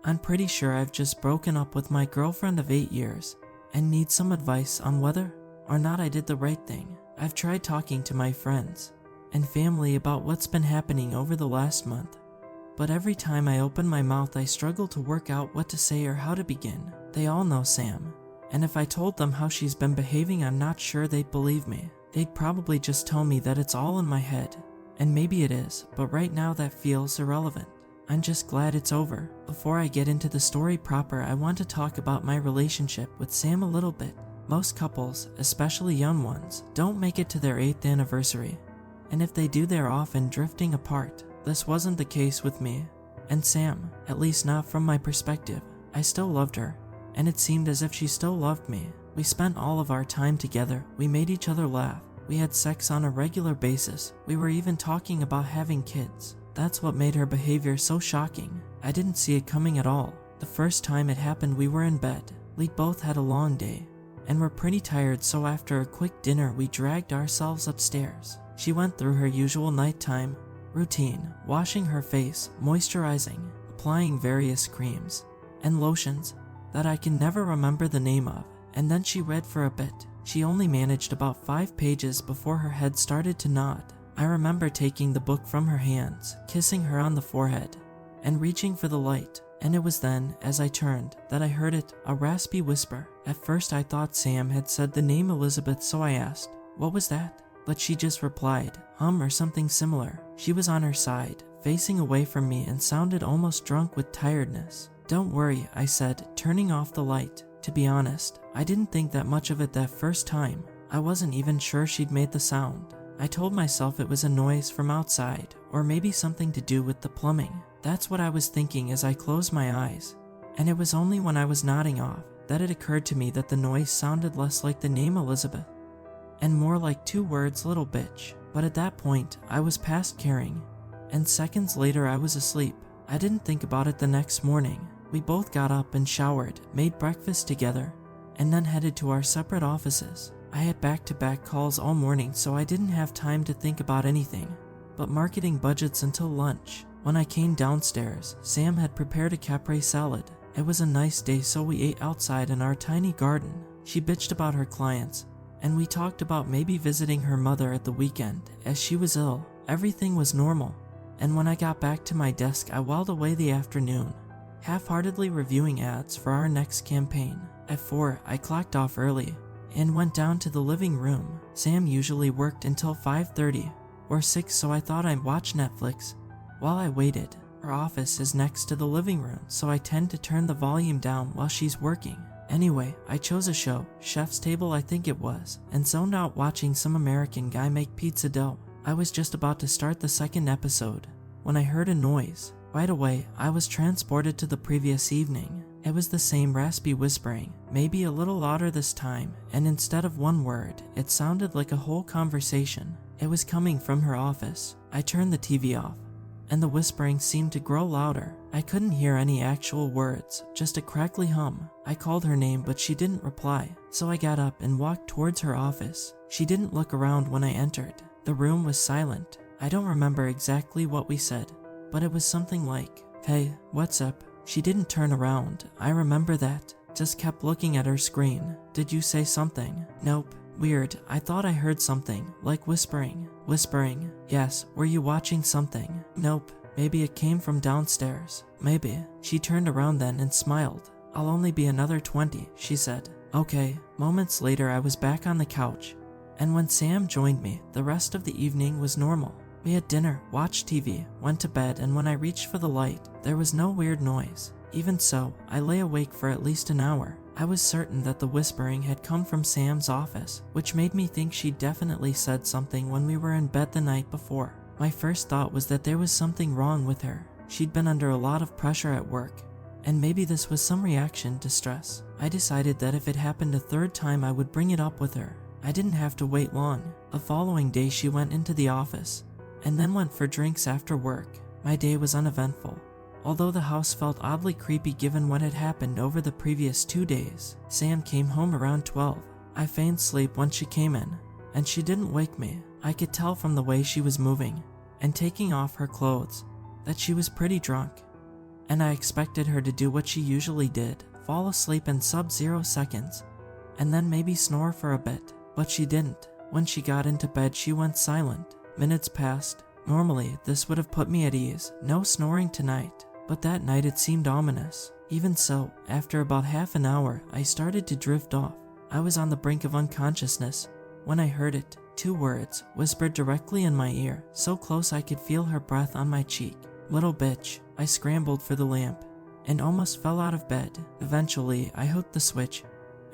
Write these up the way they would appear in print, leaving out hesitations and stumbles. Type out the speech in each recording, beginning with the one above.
I'm pretty sure I've just broken up with my girlfriend of 8 years and need some advice on whether or not I did the right thing. I've tried talking to my friends and family about what's been happening over the last month, but every time I open my mouth I struggle to work out what to say or how to begin. They all know Sam, and if I told them how she's been behaving, I'm not sure they'd believe me. They'd probably just tell me that it's all in my head, and maybe it is, but right now that feels irrelevant. I'm just glad it's over. Before I get into the story proper, I want to talk about my relationship with Sam a little bit. Most couples, especially young ones, don't make it to their 8th anniversary, and if they do, they're often drifting apart. This wasn't the case with me and Sam, at least not from my perspective. I still loved her, and it seemed as if she still loved me. We spent all of our time together, we made each other laugh, we had sex on a regular basis, we were even talking about having kids. That's what made her behavior so shocking. I didn't see it coming at all. The first time it happened, we were in bed. We'd both had a long day and were pretty tired, so after a quick dinner we dragged ourselves upstairs. She went through her usual nighttime routine, washing her face, moisturizing, applying various creams and lotions that I can never remember the name of, and then she read for a bit. She only managed about 5 pages before her head started to nod. I remember taking the book from her hands, kissing her on the forehead, and reaching for the light, and it was then, as I turned, that I heard it, a raspy whisper. At first I thought Sam had said the name Elizabeth, so I asked, "What was that?" But she just replied, or something similar. She was on her side, facing away from me, and sounded almost drunk with tiredness. "Don't worry," I said, turning off the light. To be honest, I didn't think that much of it that first time. I wasn't even sure she'd made the sound. I told myself it was a noise from outside, or maybe something to do with the plumbing. That's what I was thinking as I closed my eyes. And it was only when I was nodding off that it occurred to me that the noise sounded less like the name Elizabeth and more like 2 words, little bitch. But at that point, I was past caring, and seconds later I was asleep. I didn't think about it the next morning. We both got up and showered, made breakfast together, and then headed to our separate offices. I had back-to-back calls all morning, so I didn't have time to think about anything but marketing budgets until lunch. When I came downstairs, Sam had prepared a capre salad. It was a nice day, so we ate outside in our tiny garden. She bitched about her clients, and we talked about maybe visiting her mother at the weekend, as she was ill. Everything was normal, and when I got back to my desk, I whiled away the afternoon, half-heartedly reviewing ads for our next campaign. At 4, I clocked off early and went down to the living room. Sam usually worked until 5:30 or 6, so I thought I'd watch Netflix while I waited. Her office is next to the living room, so I tend to turn the volume down while she's working. Anyway, I chose a show, Chef's Table I think it was, and zoned out watching some American guy make pizza dough. I was just about to start the second episode when I heard a noise. Right away, I was transported to the previous evening. It was the same raspy whispering, maybe a little louder this time, and instead of one word, it sounded like a whole conversation. It was coming from her office. I turned the TV off, and the whispering seemed to grow louder. I couldn't hear any actual words, just a crackly hum. I called her name, but she didn't reply, so I got up and walked towards her office. She didn't look around when I entered. The room was silent. I don't remember exactly what we said, but it was something like, "Hey, what's up?" She didn't turn around. I remember that. Just kept looking at her screen. "Did you say something?" "Nope." "Weird. I thought I heard something, like whispering." "Whispering?" "Yes. Were you watching something?" "Nope. Maybe it came from downstairs." "Maybe." She turned around then and smiled. "I'll only be another 20, she said. "Okay." Moments later, I was back on the couch, and when Sam joined me, the rest of the evening was normal. We had dinner, watched TV, went to bed, and when I reached for the light, there was no weird noise. Even so, I lay awake for at least an hour. I was certain that the whispering had come from Sam's office, which made me think she'd definitely said something when we were in bed the night before. My first thought was that there was something wrong with her. She'd been under a lot of pressure at work, and maybe this was some reaction to stress. I decided that if it happened a third time, I would bring it up with her. I didn't have to wait long. The following day, she went into the office and then went for drinks after work. My day was uneventful, although the house felt oddly creepy given what had happened over the previous 2 days. Sam came home around 12. I feigned sleep once she came in, and she didn't wake me. I could tell from the way she was moving and taking off her clothes that she was pretty drunk. and I expected her to do what she usually did, fall asleep in sub-0 seconds, and then maybe snore for a bit, but she didn't. When she got into bed, she went silent. Minutes passed. Normally, this would have put me at ease, no snoring tonight, but that night it seemed ominous. Even so, after about half an hour, I started to drift off. I was on the brink of unconsciousness when I heard it. 2 words, whispered directly in my ear, so close I could feel her breath on my cheek. Little bitch. I scrambled for the lamp and almost fell out of bed. Eventually, I hooked the switch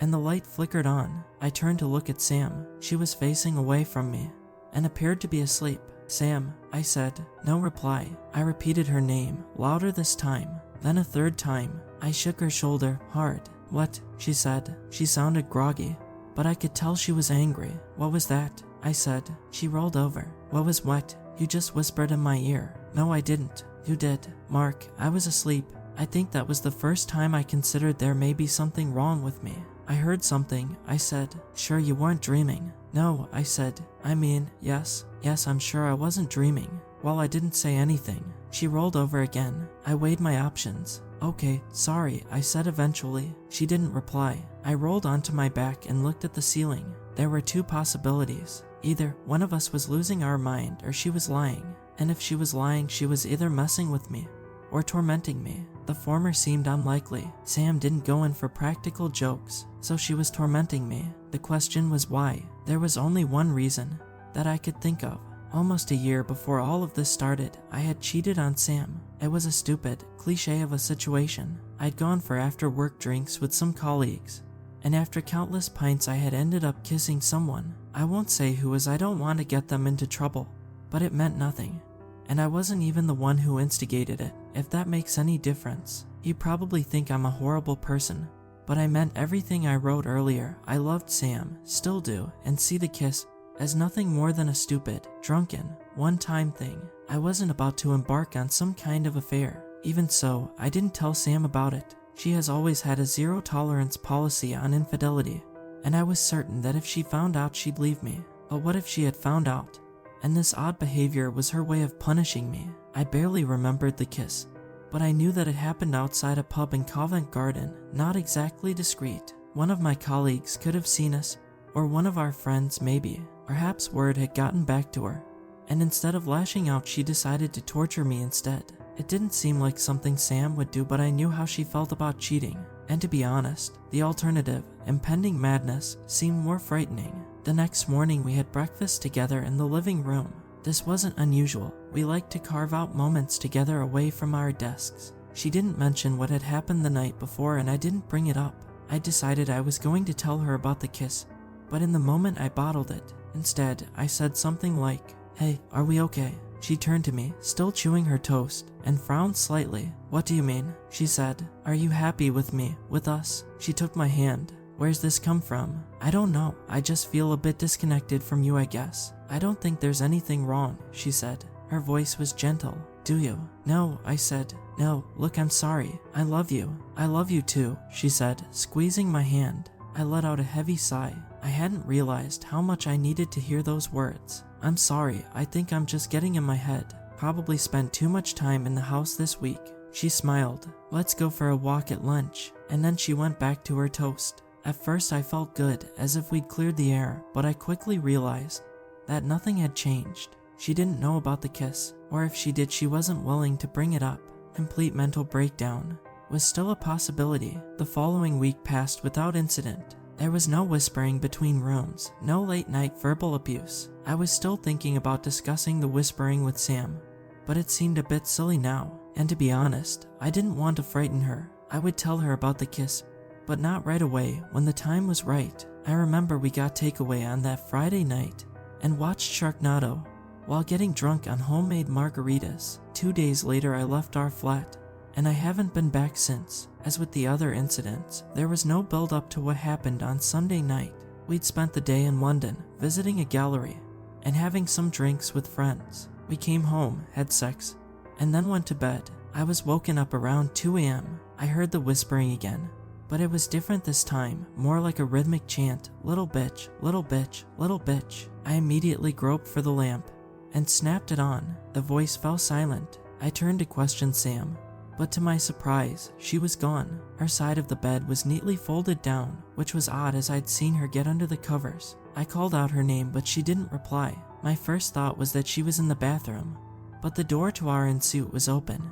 and the light flickered on. I turned to look at Sam. She was facing away from me and appeared to be asleep. Sam, I said. No reply. I repeated her name, louder this time, then a 3rd time. I shook her shoulder hard. What? She said. She sounded groggy, but I could tell she was angry. What was that? I said. She rolled over. What was what? You just whispered in my ear. No, I didn't. You did. Mark, I was asleep. I think that was the first time I considered there may be something wrong with me. I heard something, I said. Sure you weren't dreaming? No, I said. I mean, yes, I'm sure I wasn't dreaming. Well, I didn't say anything. She rolled over again. I weighed my options. Okay, sorry, I said eventually. She didn't reply. I rolled onto my back and looked at the ceiling. There were 2 possibilities. Either one of us was losing our mind or she was lying. And if she was lying, she was either messing with me or tormenting me. The former seemed unlikely. Sam didn't go in for practical jokes, so she was tormenting me. The question was why. There was only one reason that I could think of. Almost a year before all of this started, I had cheated on Sam. It was a stupid, cliche of a situation. I'd gone for after-work drinks with some colleagues, and after countless pints I had ended up kissing someone. I won't say who, as I don't want to get them into trouble, but it meant nothing. And I wasn't even the one who instigated it, if that makes any difference. You probably think I'm a horrible person, but I meant everything I wrote earlier. I loved Sam, still do, and see the kiss as nothing more than a stupid, drunken, one-time thing. I wasn't about to embark on some kind of affair. Even so, I didn't tell Sam about it. She has always had a zero-tolerance policy on infidelity, and I was certain that if she found out she'd leave me. But what if she had found out, and this odd behavior was her way of punishing me? I barely remembered the kiss, but I knew that it happened outside a pub in Covent Garden, not exactly discreet. One of my colleagues could have seen us, or one of our friends maybe. Perhaps word had gotten back to her, and instead of lashing out she decided to torture me instead. It didn't seem like something Sam would do, but I knew how she felt about cheating, and to be honest, the alternative, impending madness, seemed more frightening. The next morning we had breakfast together in the living room. This wasn't unusual. We liked to carve out moments together away from our desks. She didn't mention what had happened the night before, and I didn't bring it up. I decided I was going to tell her about the kiss, but in the moment I bottled it. Instead, I said something like, "Hey, are we okay?" She turned to me, still chewing her toast, and frowned slightly. "What do you mean?" she said. "Are you happy with me, with us?" She took my hand. "Where's this come from?" "I don't know. I just feel a bit disconnected from you, I guess." "I don't think there's anything wrong," she said. Her voice was gentle. "Do you?" "No," I said. "No, look, I'm sorry. I love you." "I love you too," she said, squeezing my hand. I let out a heavy sigh. I hadn't realized how much I needed to hear those words. "I'm sorry, I think I'm just getting in my head. Probably spent too much time in the house this week." She smiled. "Let's go for a walk at lunch." And then she went back to her toast. At first I felt good, as if we'd cleared the air, but I quickly realized that nothing had changed. She didn't know about the kiss, or if she did, she wasn't willing to bring it up. Complete mental breakdown was still a possibility. The following week passed without incident. There was no whispering between rooms, no late-night verbal abuse. I was still thinking about discussing the whispering with Sam, but it seemed a bit silly now. And to be honest, I didn't want to frighten her. I would tell her about the kiss, but not right away, when the time was right. I remember we got takeaway on that Friday night and watched Sharknado while getting drunk on homemade margaritas. 2 days later I left our flat, and I haven't been back since. As with the other incidents, there was no build-up to what happened on Sunday night. We'd spent the day in London, visiting a gallery, and having some drinks with friends. We came home, had sex, and then went to bed. I was woken up around 2 a.m. I heard the whispering again, but it was different this time, more like a rhythmic chant, "Little bitch, little bitch, little bitch." I immediately groped for the lamp and snapped it on. The voice fell silent. I turned to question Sam, but to my surprise, she was gone. Her side of the bed was neatly folded down, which was odd as I'd seen her get under the covers. I called out her name, but she didn't reply. My first thought was that she was in the bathroom, but the door to our ensuite was open,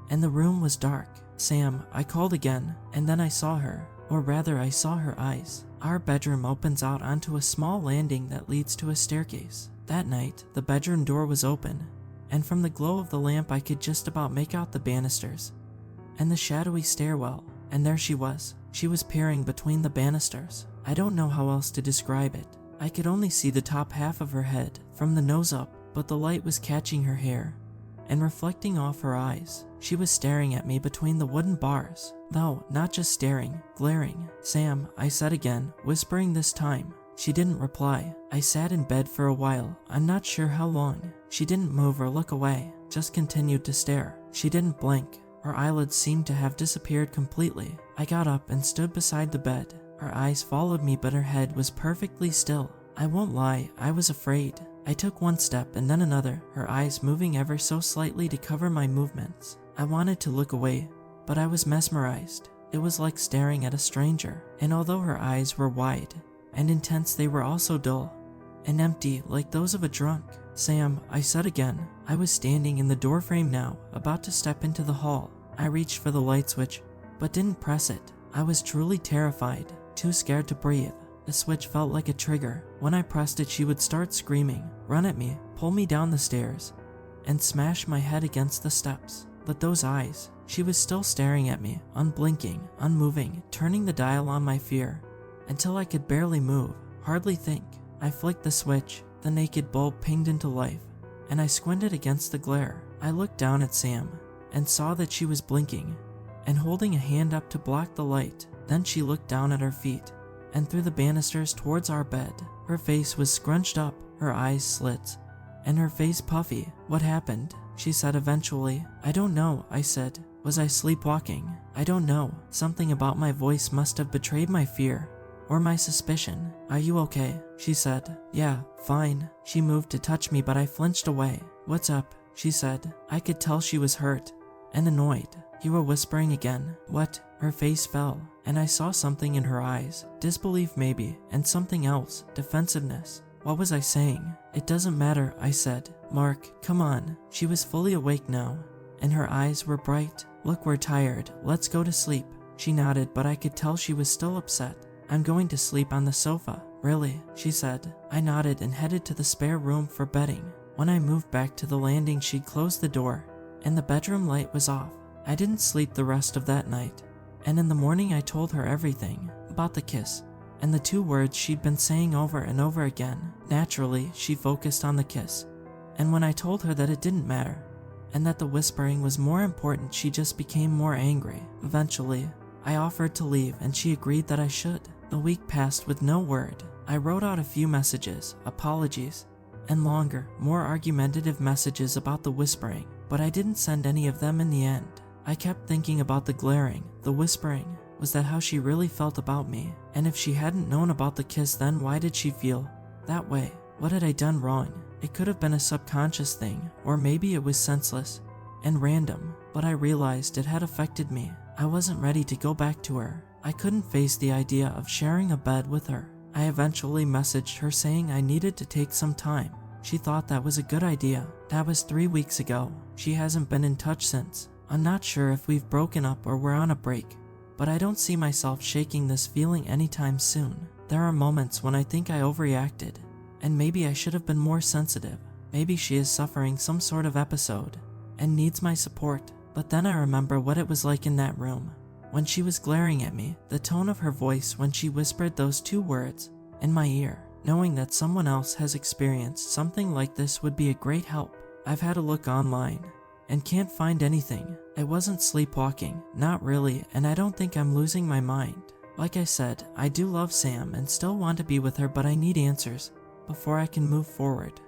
and the room was dark. "Sam," I called again, and then I saw her, or rather I saw her eyes. Our bedroom opens out onto a small landing that leads to a staircase. That night, the bedroom door was open, and from the glow of the lamp I could just about make out the banisters and the shadowy stairwell, and there she was. She was peering between the banisters. I don't know how else to describe it. I could only see the top half of her head from the nose up, but the light was catching her hair and reflecting off her eyes. She was staring at me between the wooden bars. No, not just staring, glaring. "Sam," I said again, whispering this time. She didn't reply. I sat in bed for a while, I'm not sure how long. She didn't move or look away, just continued to stare. She didn't blink. Her eyelids seemed to have disappeared completely. I got up and stood beside the bed. Her eyes followed me, but her head was perfectly still. I won't lie, I was afraid. I took one step and then another, her eyes moving ever so slightly to cover my movements. I wanted to look away, but I was mesmerized. It was like staring at a stranger, and although her eyes were wide and intense, they were also dull and empty, like those of a drunk. "Sam," I said again. I was standing in the doorframe now, about to step into the hall. I reached for the light switch, but didn't press it. I was truly terrified, too scared to breathe. The switch felt like a trigger. When I pressed it, she would start screaming, run at me, pull me down the stairs, and smash my head against the steps. But those eyes, she was still staring at me, unblinking, unmoving, turning the dial on my fear, until I could barely move, hardly think. I flicked the switch, the naked bulb pinged into life, and I squinted against the glare. I looked down at Sam, and saw that she was blinking, and holding a hand up to block the light. Then she looked down at her feet, and through the banisters towards our bed. Her face was scrunched up, her eyes slits, and her face puffy. "What happened?" she said eventually. "I don't know," I said. "Was I sleepwalking? I don't know." Something about my voice must have betrayed my fear, or my suspicion. "Are you okay?" she said. "Yeah, fine." She moved to touch me, but I flinched away. "What's up?" she said. I could tell she was hurt and annoyed. "You were whispering again." "What?" Her face fell, and I saw something in her eyes. Disbelief maybe, and something else, defensiveness. What was I saying? "It doesn't matter," I said. "Mark, come on." She was fully awake now, and her eyes were bright. "Look, we're tired. Let's go to sleep." She nodded, but I could tell she was still upset. "I'm going to sleep on the sofa." "Really?" she said. I nodded and headed to the spare room for bedding. When I moved back to the landing, she'd closed the door, and the bedroom light was off. I didn't sleep the rest of that night, and in the morning I told her everything about the kiss and the 2 words she'd been saying over and over again. Naturally, she focused on the kiss, and when I told her that it didn't matter and that the whispering was more important, she just became more angry. Eventually, I offered to leave and she agreed that I should. The week passed with no word. I wrote out a few messages, apologies, and longer, more argumentative messages about the whispering, but I didn't send any of them in the end. I kept thinking about the glaring, the whispering. Was that how she really felt about me? And if she hadn't known about the kiss, then why did she feel that way? What had I done wrong? It could have been a subconscious thing, or maybe it was senseless and random, but I realized it had affected me. I wasn't ready to go back to her. I couldn't face the idea of sharing a bed with her. I eventually messaged her saying I needed to take some time. She thought that was a good idea. That was 3 weeks ago. She hasn't been in touch since. I'm not sure if we've broken up or we're on a break, but I don't see myself shaking this feeling anytime soon. There are moments when I think I overreacted, and maybe I should have been more sensitive. Maybe she is suffering some sort of episode and needs my support. But then I remember what it was like in that room, when she was glaring at me, the tone of her voice when she whispered those 2 words in my ear. Knowing that someone else has experienced something like this would be a great help. I've had a look online and can't find anything. I wasn't sleepwalking, not really, and I don't think I'm losing my mind. Like I said, I do love Sam and still want to be with her, but I need answers before I can move forward.